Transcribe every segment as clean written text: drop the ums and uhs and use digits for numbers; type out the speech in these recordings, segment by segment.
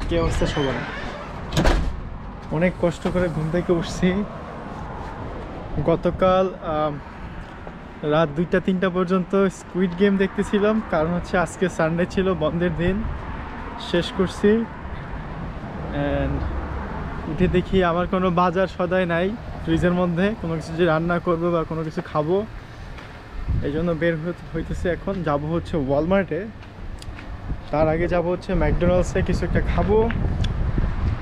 কি অবস্থা সবার? অনেক কষ্ট করে ঘুম থেকে উঠছি। গতকাল রাত 2টা-3টা পর্যন্ত স্কুইড গেম দেখতেছিলাম, কারণ হচ্ছে আজকে সানডে ছিল, বন্ধের দিন। শেষ করছি অ্যান্ড উঠে দেখি আমার কোনো বাজার সদাই নাই ফ্রিজের মধ্যে, কোনো কিছু যে রান্না করবো বা কোনো কিছু খাবো। এই জন্য বের হইতেছে। এখন যাব হচ্ছে ওয়ালমার্টে, তার আগে যাব হচ্ছে ম্যাকডোনাল্ডসে কিছু একটা খাবো,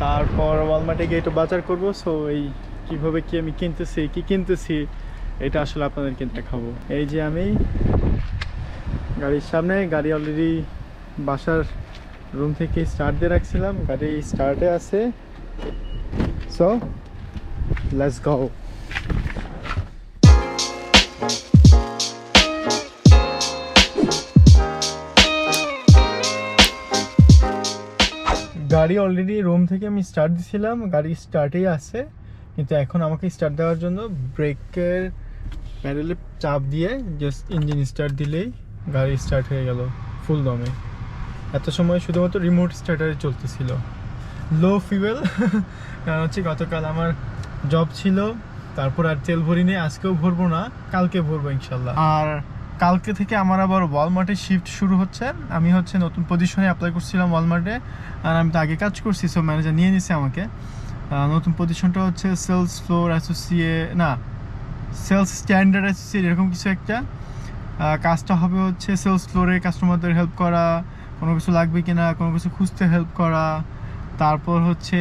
তারপর ওয়ালমার্টে গিয়ে একটু বাজার করবো। সো এই কীভাবে কি আমি কিনতেছি এটা আসলে আপনাদেরকে দেখাবো। এই যে আমি গাড়ির সামনে, গাড়ি অলরেডি বাসার রুম থেকে স্টার্ট দিয়ে রাখছিলাম, গাড়ি স্টার্টে আছে। So let's go. গাড়ি অলরেডি রুম থেকে আমি স্টার্ট দিছিলাম, গাড়ি স্টার্টেই আছে, কিন্তু এখন আমাকে স্টার্ট দেওয়ার জন্য ব্রেকের প্যাডেলে চাপ দিয়ে জাস্ট ইঞ্জিন স্টার্ট দিলেই গাড়ি স্টার্ট হয়ে গেল ফুল দমে। এত সময় শুধুমাত্র রিমোট স্টার্টারে চলতেছিল, লো ফিউয়েল। কারণ হচ্ছে গতকাল আমার জব ছিল, তারপর আর তেল ভরিনি, আজকেও ভরবো না, কালকে ভরবো ইনশাল্লাহ। আর কালকে থেকে আমার আবার ওয়ালমার্টে শিফট শুরু হচ্ছে। আমি হচ্ছে নতুন পজিশনে অ্যাপ্লাই করছিলাম ওয়ালমার্টে, আর আমি তো আগে কাজ করছি, সো ম্যানেজার নিয়ে নিছে আমাকে। নতুন পজিশনটা হচ্ছে সেলস ফ্লোর অ্যাসোসিয়েট, না সেলস স্ট্যান্ডার্ড অ্যাসোসিয়েট, এরকম কিছু একটা। কাজটা হবে হচ্ছে সেলস ফ্লোরে কাস্টমারদের হেল্প করা, কোনো কিছু লাগবে কিনা কোনো কিছু খুঁজতে হেল্প করা। তারপর হচ্ছে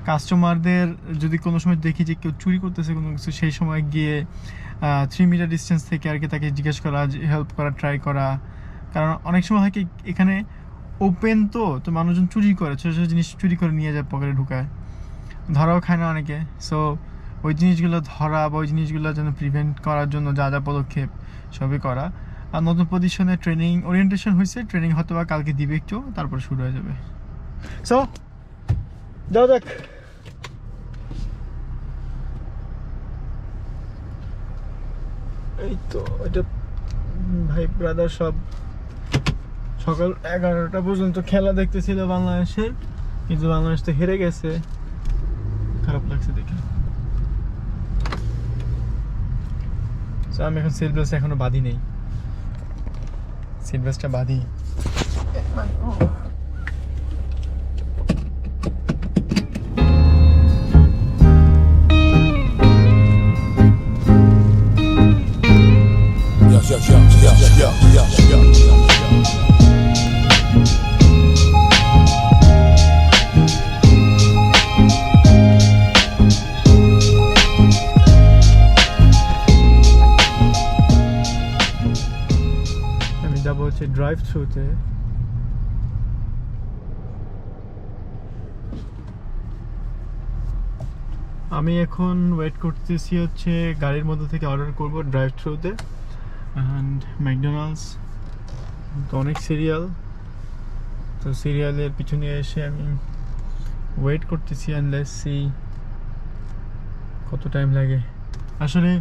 কাস্টমারদের যদি কোনো সময় দেখি যে কেউ চুরি করতেছে কোনো কিছু, সেই সময় গিয়ে 3 মিটার ডিস্টেন্স থেকে আর কি তাকে জিজ্ঞেস করা, হেল্প করা, ট্রাই করা। কারণ অনেক সময় হয় কি এখানে ওপেন তো মানুষজন চুরি করে, ছোটো ছোটো জিনিস চুরি করে নিয়ে যায়, পকেটে ঢুকায়, ধরাও খায় না অনেকে। সো ওই জিনিসগুলো ধরা বা ওই জিনিসগুলো যেন প্রিভেন্ট করার জন্য যা যা পদক্ষেপ সবই করা। আর নতুন পজিশনে ট্রেনিং ওরিয়েন্টেশন হয়েছে, ট্রেনিং হয়তো বা কালকে দিবে একটু, তারপর শুরু হয়ে যাবে। সো যাও যাক। এই তো এটা ভাই ব্রাদার সব সকাল 11টা পর্যন্ত খেলা দেখতেছিল বাংলাদেশের, কিন্তু বাংলাদেশ তো হেরে গেছে, খারাপ লাগছে দেখে। আমি এখন সিট বেল্ট এখনো বাঁধি নেই, সিট বেল্টটা বাঁধি। আমি যাবো হচ্ছে ড্রাইভ থ্রুতে। আমি এখন ওয়েট করতেছি হচ্ছে গাড়ির মধ্যে থেকে অর্ডার করব ড্রাইভ থ্রুতে। অ্যান্ড ম্যাকডোনাল্ডস তো অনেক সিরিয়াল, তো সিরিয়ালের পিছনে এসে আমি ওয়েট করতেছি। অ্যান্ড লেটস সি কত টাইম লাগে। আসলে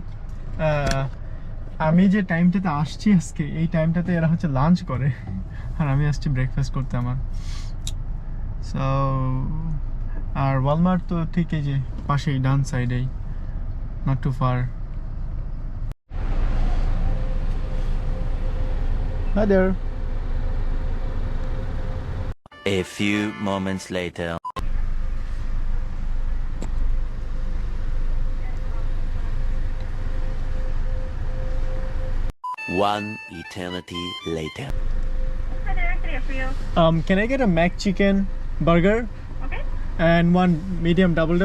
আমি যে টাইমটাতে আসছি আজকে, এই টাইমটাতে এরা হচ্ছে লাঞ্চ করে, আর আমি আসছি ব্রেকফাস্ট করতে আমার। সো আর ওয়ালমার্ট তো ঠিক এই যে পাশেই, ডান সাইডেই, not too far. Hi there. A few moments later. One eternity later. Hi there, I can hear for you. Can I get a Mac chicken burger Okay. and one medium double?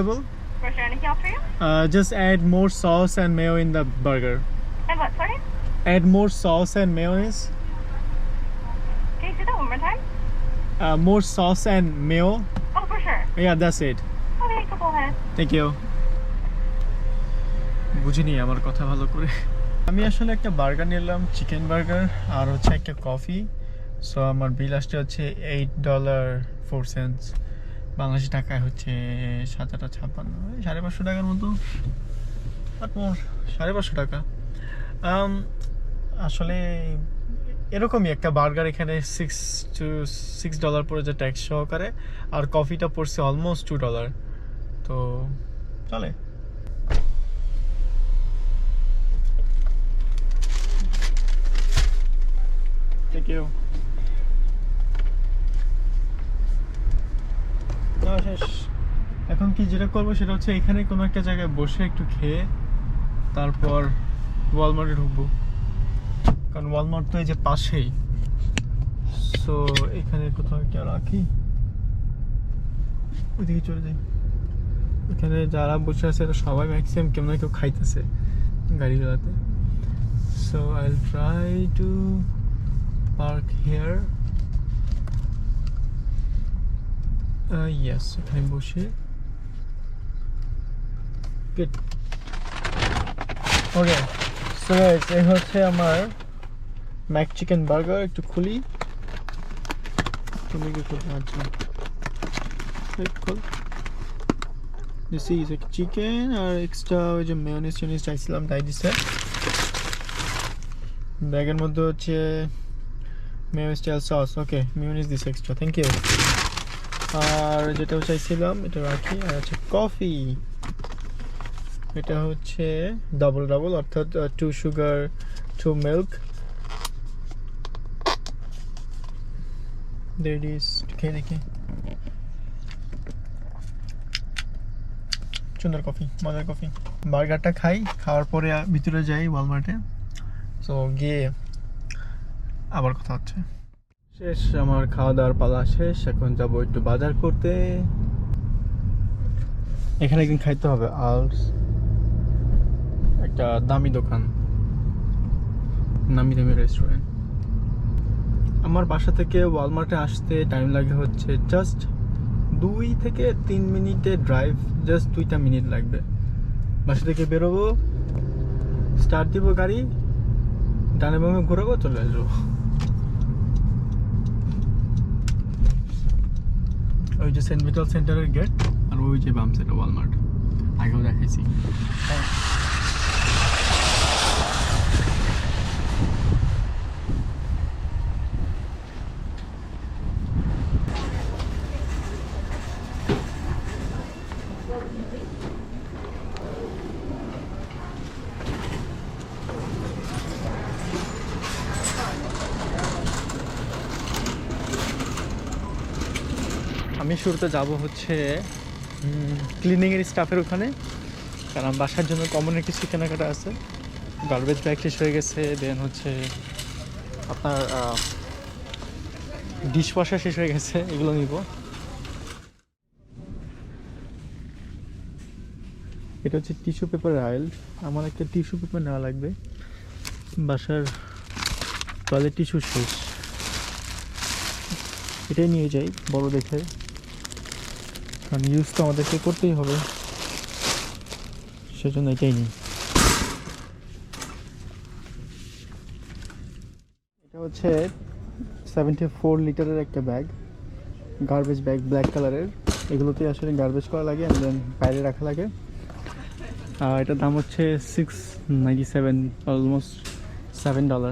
For sure, anything else for you? Just add more sauce and mayo in the burger. And what, sorry? Add more sauce and mayonnaise. Can you say that one more time? More sauce and mayo. Oh, for sure. Yeah, that's it. Okay, go ahead. Thank you. বুঝিনি আমার কথা ভালো করে। আমি আসলে একটা burger নিলাম, chicken burger, আর হচ্ছে একটা কফি। সো আমার বিল আসছে হচ্ছে $8.04, বাংলাদেশি টাকায় হচ্ছে 7.56, 550 টাকার মতো, বাট মোর 550 টাকা। আসলে এরকমই একটা বার্গার এখানে $6 পড়েছে ট্যাক্স সহকারে, আর কফিটা পড়ছে অলমোস্ট $2, তো চলে। Thank you. শেষ। এখন কি যেটা করবো সেটা হচ্ছে এখানে কোনো একটা জায়গায় বসে একটু খেয়ে তারপর ওয়ালমার্টে ঢুকবো, কারণ ওয়ালমার্ট তো এই যে পাশেই। সো এখানে কোথাও একটা রাখি, ওইদিকে চলে যাই। এখানে যারা বসে আছে সবাই ম্যাক্সিমাম কেমন কেউ খাইতেছে গাড়ি চালাতে। So I will try to park here. Yes, এখানে বসে গুড। ওকে, সো গাইস, এই হচ্ছে আমার ম্যাক চিকেন বার্গার। একটু খুলি, তুমি কি করতে পারছো? খোল। দিস ইজ চিকেন, আর এক্সট্রা ওই যে মেয়োনিজ টেনিস চাইছিলাম তাই দিছে। ব্যাগের মধ্যে হচ্ছে mayonnaise style sauce. Okay, mayonnaise this extra, thank you. আর যেটাও চাইছিলাম এটা রাখি। আর হচ্ছে কফি, এটা হচ্ছে ডাবল অর্থাৎ 2 সুগার 2 মিল্ক। খেয়ে দেখি, সুন্দর কফি, মজার কফি। বার্গারটা খাই, খাওয়ার পরে ভিতরে যাই ওয়ালমার্টে। সো গিয়ে আবার কথা হচ্ছে। শেষ, আমার খাওয়া দাওয়ার পালা শেষ। এখন যাবো একটু বাজার করতে। এখানে একদিন খাইতে হবে। আলস, একটা দামি দোকান, নামি দামি রেস্টুরেন্ট। আমার বাসা থেকে ওয়ালমার্টে আসতে টাইম লাগে হচ্ছে জাস্ট 2 থেকে 3 মিনিটের ড্রাইভ, জাস্ট 2টা মিনিট লাগবে। বাসা থেকে বেরোবো, স্টার্ট দিব গাড়ি, ডানে বামে ঘুরাবো, চলে আসবো। ওই যে সেন্ট ভিটাল সেন্টারের গেট, আর ওই যে বাম সাইডে ওয়ালমার্ট, আগেও দেখাইছি। আমি শুরুতে যাব হচ্ছে ক্লিনিংয়ের স্টাফের ওখানে, কারণ বাসার জন্য কমনের কিছু কেনাকাটা আছে। গার্বেজ ব্যাগ শেষ হয়ে গেছে, দেন হচ্ছে আপনার ডিশ ওয়াশার শেষ হয়ে গেছে, এগুলো নিব। এটা হচ্ছে টিস্যু পেপার আইল। আমার একটা টিস্যু পেপার নেওয়া লাগবে, বাসার টয়লেট টিস্যু শেষ। এটাই নিয়ে যাই বড় দেখে, কারণ ইউজ তো আমাদেরকে করতেই হবে, সেজন্য এটাই নিই। এটা হচ্ছে 74 লিটারের একটা ব্যাগ, গার্বেজ ব্যাগ, ব্ল্যাক কালারের। এগুলোতে আসলে গার্বেজ করা লাগে, দেন বাইরে রাখা লাগে। এটার দাম হচ্ছে $6.97, অলমোস্ট $7।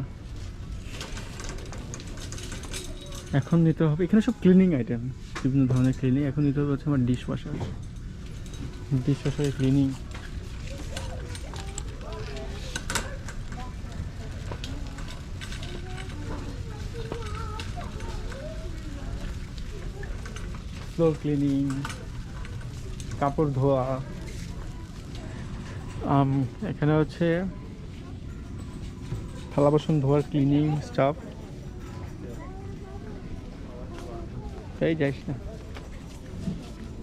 এখন নিতে হবে, এখানে সব ক্লিনিং আইটেম, বিভিন্ন ধরনের ক্লিনিং। এখন নিতে হবে হচ্ছে আমার ডিশ ওয়াশারের ক্লিনিং। ফ্লোর ক্লিনিং, কাপড় ধোয়া। এখানে হচ্ছে থালা বাসন ধোয়ার ক্লিনিং স্টাফ। এই যাইস না,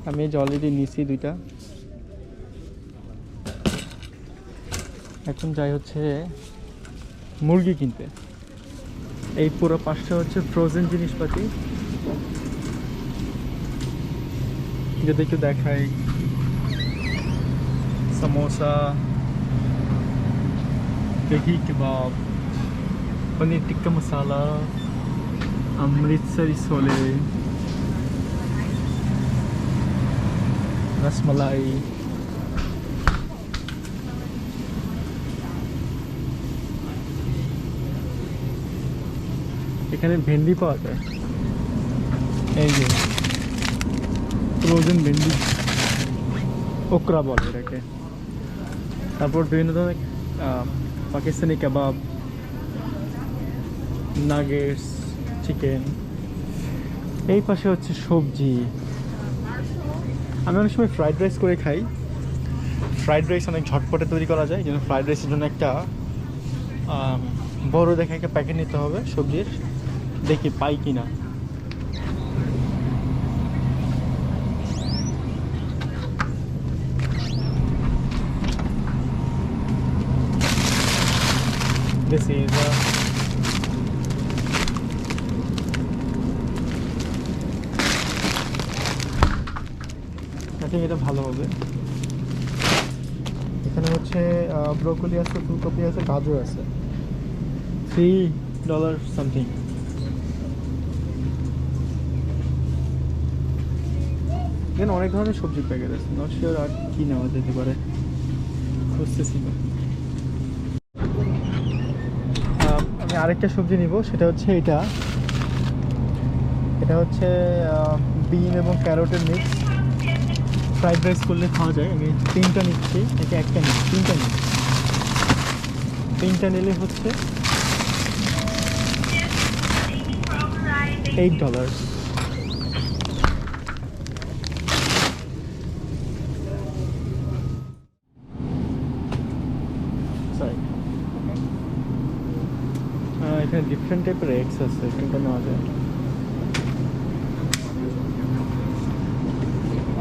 আমি এই যে অলরেডি নিছি 2টা। এখন যাই হচ্ছে মুরগি কিনতে। এই পুরো পাশটা হচ্ছে ফ্রোজেন জিনিসপাতি, যদি একটু দেখাই। समोसा, दही कबाब, पनीर टिक्का मसाला, अमृतसरी छोले, रसमलाई, এখানে ভেন্ডি পাওয়া যায়, এই যে ফ্রোজেন ভেন্ডি, ওকরা বলে এটাকে। তারপর বিভিন্ন ধরনের পাকিস্তানি কাবাব, নাগেটস, চিকেন। এই পাশে হচ্ছে সবজি। আমি অনেক সময় ফ্রাইড রাইস করে খাই। ফ্রাইড রাইস অনেক ঝটপটে তৈরি করা যায়, যেন ফ্রাইড রাইসের জন্য একটা বড় দেখে একটা প্যাকেট নিতে হবে সবজির, দেখি পাই কিনা। This is I think এটা ভালো হবে। এখানে হচ্ছে ব্রোকলি আছে, ফুলকপি আছে, গাজর আছে, $3 সামথিং। এখানে অনেক ধরনের সবজির প্যাকেট আছে, নট শিওর আর কি নেওয়া যেতে পারে, খুঁজতেছি না। আমি আরেকটা সবজি নিব, সেটা হচ্ছে এটা হচ্ছে বিন এবং ক্যারোটের মিক্স। ফ্রাইড রাইস করলে খাওয়া যায়। আমি 3টা নিচ্ছি, একে একটা নিচ্ছি, 3টা নিচ্ছি। 3টা নিলে হচ্ছে $8। সরি, এখানে ডিফারেন্ট টাইপের এগস আছে, কোনটা নেওয়া যায়?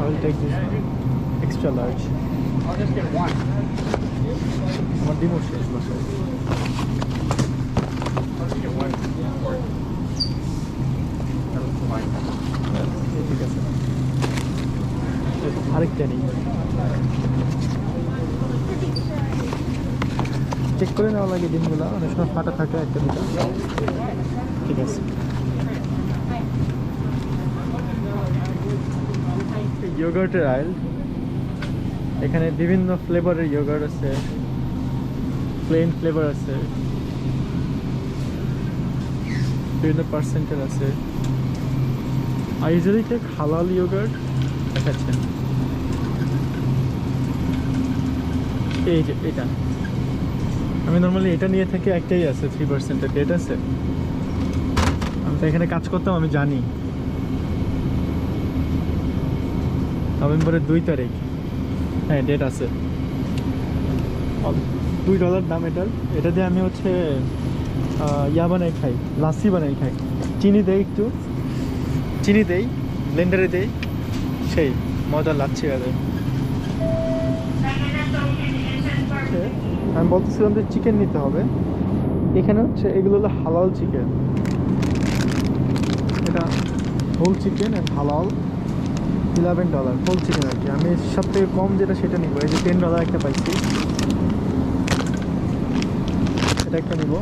I will take this extra large. I'll just get one. আমার ডিমও শেষ বাসায়। I'll just get one. That'll provide that. ঠিক আছে, আরেকটা নেই, চেক করে নেওয়া লাগে ডিমগুলো, অনেক সময় ফাটা থাকে একটা দুটা। ঠিক আছে, ইয়োগার্টের আইল। এখানে বিভিন্ন ফ্লেভারের ইয়োগার্ট আছে, প্লেন ফ্লেভার আছে, বিভিন্ন পার্সেন্টের আছে। I usually take halal yogurt. দেখাচ্ছে এই যে এটা, আমি নর্মালি এটা নিয়ে থাকি, একটাই আছে 3%-এর ডেট আছে। আমি তো এখানে কাজ করতাম, আমি জানি। নভেম্বরের 2 তারিখ, হ্যাঁ ডেট আছে। $2 দাম এটার। এটা দিয়ে আমি হচ্ছে ইয়া বানাই খাই, লাসি বানাই খাই। চিনি দেই, একটু চিনি দেই, ব্লেন্ডারে দেই, সেই মজা লাচ্ছি হয়ে। আমি বলতেছিলাম যে চিকেন নিতে হবে। এখানে হচ্ছে এগুলো হলো হালাল চিকেন, এটা হোল চিকেন অ্যান্ড হালাল, $11 হোল চিকেন আর কি। আমি সব থেকে কম যেটা সেটা নিব, এই যে $10 একটা পাইছি, এটা একটা নিব।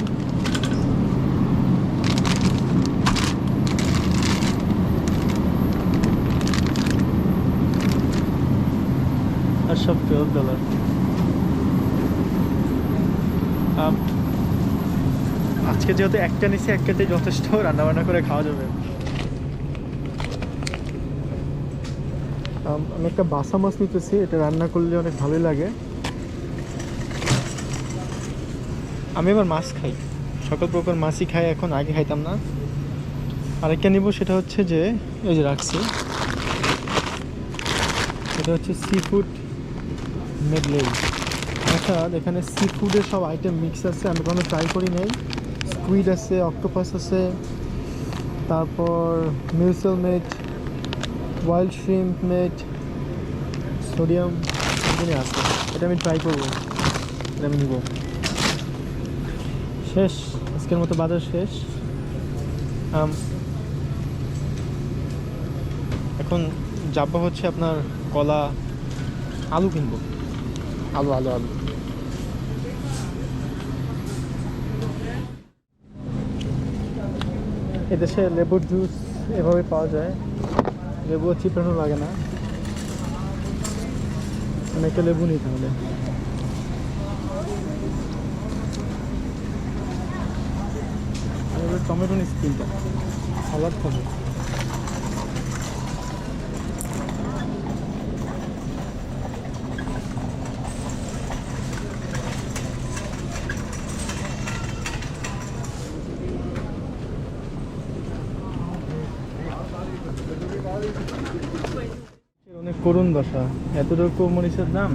আর সব $12। আজকে যেহেতু একটা নিচ্ছি, একটাতেই যথেষ্ট, রান্নাবান্না করে খাওয়া যাবে। আমি একটা বাসা মাছ নিতেছি, এটা রান্না করলে অনেক ভালোই লাগে। আমি এবার মাছ খাই, সকল প্রকার মাছই খাই এখন, আগে খাইতাম না। আরেকটা নিব, সেটা হচ্ছে যে এই যে রাখছি, এটা হচ্ছে সি ফুড মেডলে। অর্থাৎ এখানে সি ফুডের সব আইটেম মিক্স আছে, আমি কোনো ট্রাই করি নাই। স্কুইড আছে, অক্টোপাস আছে, তারপর মিউসেল মেট, ওয়াইল্ড শ্রিম্প মেট, সোডিয়াম এগুলি আছে। এটা আমি ট্রাই করবো, এটা আমি নিব। শেষ, আজকের মতো বাজার শেষ। এখন যাবো হচ্ছে আপনার কলা, আলু কিনবো, আলু আলু আলু। এদেশে লেবুর জুস এভাবে পাওয়া যায়, লেবু চিপড়ানো লাগে না। আমি একটা লেবু নিই তাহলে। আমি এবার টমেটো নিচ্ছি 3টা, সালাদ খাবো। অনেক করুণ দশা, এতটুকু মরিচের দাম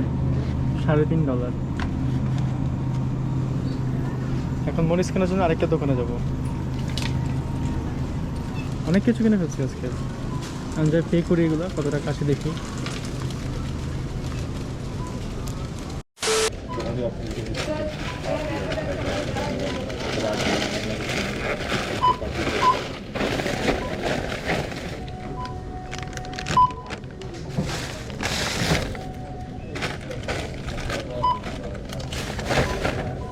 $3.5। এখন মরিচ কেনার জন্য আরেকটা দোকানে যাব। অনেক কিছু কিনে ফেলছি আজকে। আমি যাই পে করি এগুলো কত টাকা আসে দেখি।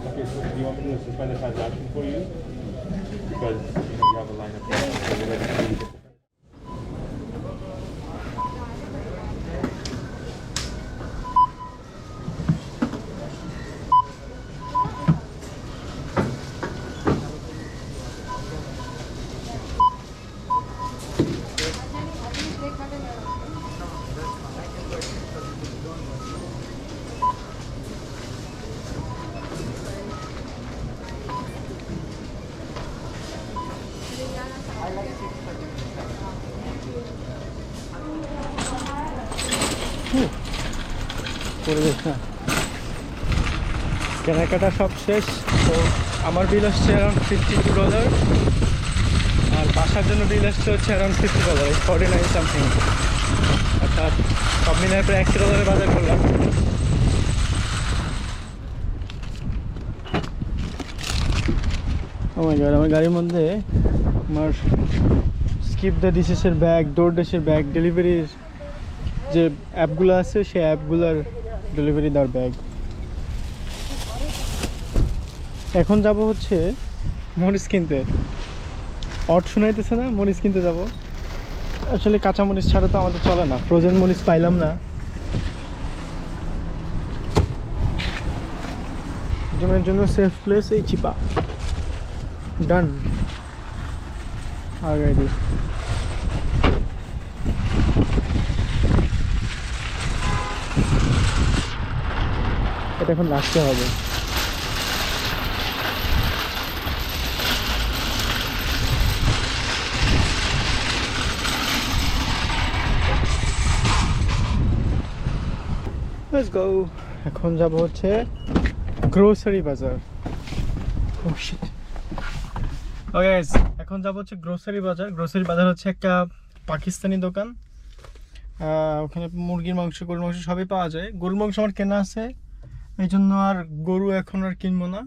Okay, so do you want me to suspend the transaction for you? Because, you know, you have a line of people, so we're ready to do it. পরিবেশ না, কেনাকাটা সব শেষ। তো আমার বিল আসছে অ্যারাউন্ড $52, আর বাসার জন্য বিল আসছে হচ্ছে অ্যারাউন্ড $50, 49 সামথিং। অর্থাৎ সব মিলিয়ে প্রায় $100 বাজার করলাম। আমার গাড়ির মধ্যে আমার স্কিপ দ্য ডিশেসের ব্যাগ, ডোর ড্যাশের ব্যাগ, ডেলিভারির যে অ্যাপগুলো আছে সেই অ্যাপগুলোর ডেলিভারি দেওয়ার ব্যাগ। এখন যাব হচ্ছে মরিচ কিনতে। অট শোনাইতেছে না, মরিচ কিনতে যাব। আসলে কাঁচা মরিচ ছাড়া তো আমাদের চলে না, ফ্রোজেন মরিচ পাইলাম না। জমের জন্য সেফ প্লেস এই চিপা। ডান। আগে দিই। এটা এখন রাখতে হবে। Let's go. এখন যাব হচ্ছে গ্রোসারি বাজার। Oh shit. Okay guys, এখন যাব হচ্ছে গ্রোসারি বাজার। গ্রোসারি বাজার হচ্ছে একটা পাকিস্তানি দোকান। ওখানে মুরগির মাংস, গরুর মাংস সবই পাওয়া যায়। গরুর মাংস আমার কেনা আছে, এই জন্য আর গরু এখন আর কিনবো না।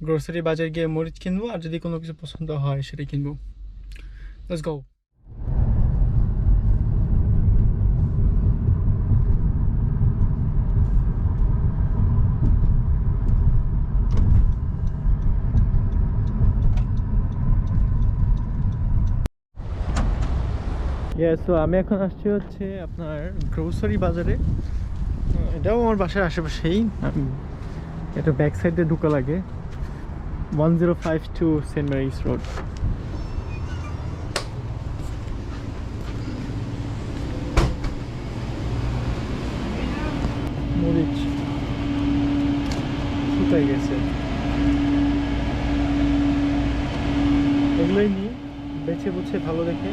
গ্রোসারি বাজার গিয়ে মরিচ কিনবো, আর যদি কোনো কিছু পছন্দ হয় সেটাই কিনবো। Let's go. সো আমি এখন আসছি হচ্ছে আপনার গ্রোসারি বাজারে। এটাও আমার বাসার আশেপাশেই, এটা ব্যাক সাইডে ঢুকা লাগে। 1052 সেন্ট মেরিস রোড। মরিচ শুকাই গেছে, এগুলোই নিই বেছে বুঝে ভালো দেখে।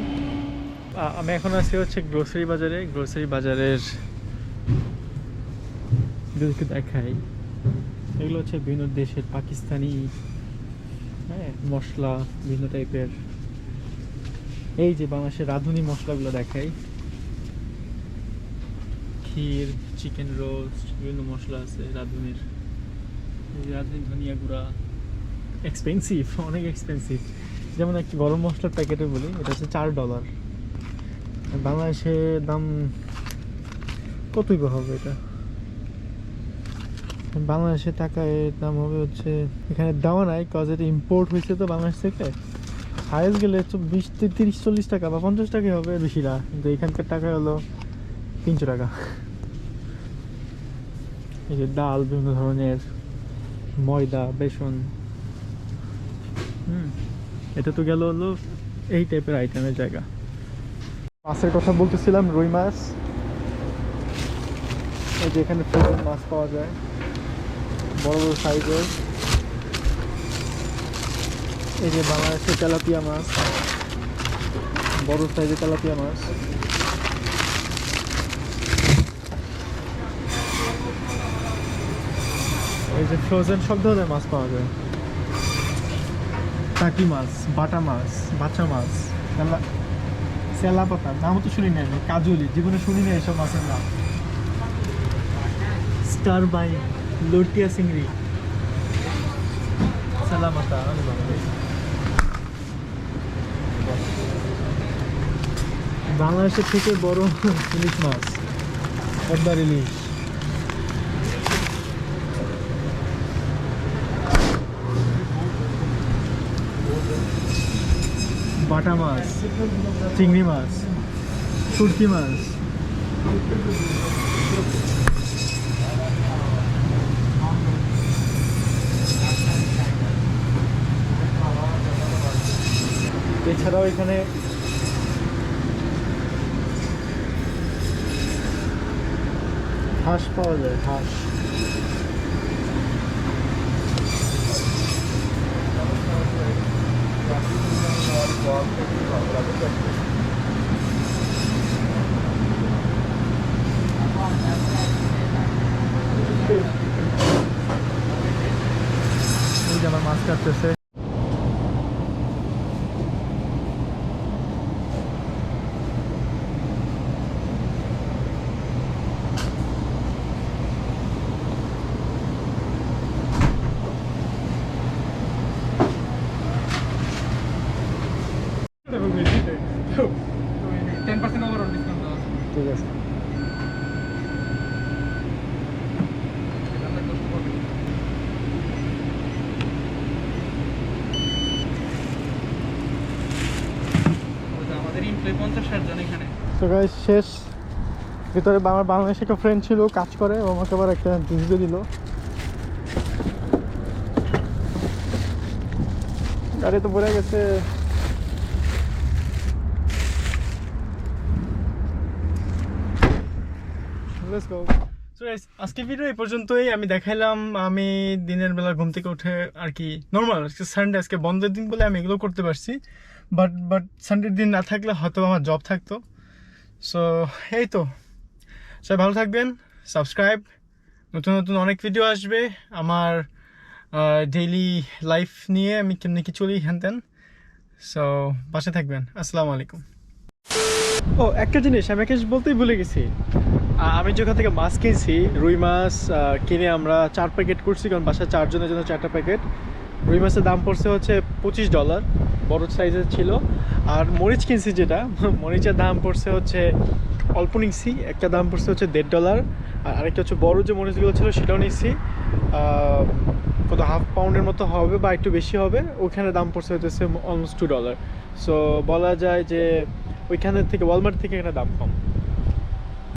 আমি এখন আছি হচ্ছে গ্রোসারি বাজারে। গ্রোসারি বাজারের একটু দেখাই, এগুলো হচ্ছে বিভিন্ন দেশের পাকিস্তানি মশলা, বিভিন্ন টাইপের। এই যে বাংলাদেশের রাঁধুনি মশলাগুলো দেখাই, ক্ষীর, চিকেন রোস্ট, বিভিন্ন মশলা আছে রাঁধুনির। রাঁধুনি ধনিয়া গুঁড়া, এক্সপেন্সিভ, অনেক এক্সপেন্সিভ। যেমন একটা গরম মশলার প্যাকেটে বলি, এটা হচ্ছে $4। বাংলাদেশে দাম কতই বা হবে এটা? বাংলাদেশের টাকায় দাম হবে হচ্ছে, এখানে দেওয়া নাই কজ এটা ইম্পোর্ট হয়েছে তো বাংলাদেশ থেকে। হাইস্ট গেলে 20-30-40 টাকা বা 50 টাকাই হবে, বেশি না। কিন্তু এখানকার টাকা হলো 300 টাকা। এই যে ডাল, বিভিন্ন ধরনের ময়দা, বেসন, এটা তো গেল হলো এই টাইপের আইটেমের জায়গা। মাছের কথা বলতেছিলাম, রুই মাছ, এই যে এখানে ফ্রোজেন মাছ পাওয়া যায় বড় বড় সাইজের। এই যে বাংলাদেশের তেলাপিয়া মাছ, বড় সাইজের তেলাপিয়া মাছ। এই যে ফ্রোজেন সব ধরনের মাছ পাওয়া যায়, টাকি মাছ, বাটা মাছ, বাচ্চা মাছ, সেলা পাতা, নামও তো শুনি নাই, কাজলি, জীবনে শুনি নাই এইসব মাছের নাম। স্টার বাই, লটিয়া চিংড়ি, সেলা পাতা, বাংলাদেশের থেকে বড় ইলিশ মাছ, পদ্মার ইলিশ। বাটা মাছ, চিংড়ি মাছ, শুটকি মাছ, এছাড়াও এখানে হাঁস পাওয়া যায়, হাঁস। এই যে আমার মাছ কাটতেছে। ঠিক আছে। তো গাইস শেষ, ভিতরে আমার বাংলাদেশে একটা ফ্রেন্ড ছিল, কাজ করে, ও আমাকে আবার একটা ভিডিও দিল। গাড়ি তো ভরে গেছে। Let's go. So guys, আজকে ভিডিও এই পর্যন্তই। আমি দেখাইলাম আমি দিনের বেলা ঘুম থেকে উঠে আর কি নর্মাল, আজকে সানডে, আজকে বন্ধের দিন বলে আমি এগুলো করতে পারছি। বাট সানডের দিন না থাকলে হয়তো আমার জব থাকতো। সো এই তো, সবাই ভালো থাকবেন, সাবস্ক্রাইব, নতুন নতুন অনেক ভিডিও আসবে আমার ডেইলি লাইফ নিয়ে, আমি কেমনি কি চলি হ্যান তেন। সো পাশে থাকবেন। আসসালামু আলাইকুম। ও একটা জিনিস আমি বলতেই ভুলে গেছি, আমি যেখান থেকে মাছ কিনছি, রুই মাছ কিনে আমরা 4 প্যাকেট করছি, কারণ বাসায় 4 জনের জন্য 4টা প্যাকেট। রুই মাছের দাম পড়ছে হচ্ছে $25, বড় সাইজের ছিল। আর মরিচ কিনছি, যেটা মরিচের দাম পড়ছে হচ্ছে অল্প নিচ্ছি, একটা দাম পড়ছে হচ্ছে $1.5, আর আরেকটা হচ্ছে বড় যে মরিচগুলো ছিল সেটাও নিচ্ছি, কত হাফ পাউন্ডের মতো হবে বা একটু বেশি হবে, ওখানে দাম পড়ছে হচ্ছে অলমোস্ট $2। সো বলা যায় যে ওইখানের থেকে, ওয়ালমার্ট থেকে এখানে দাম কম।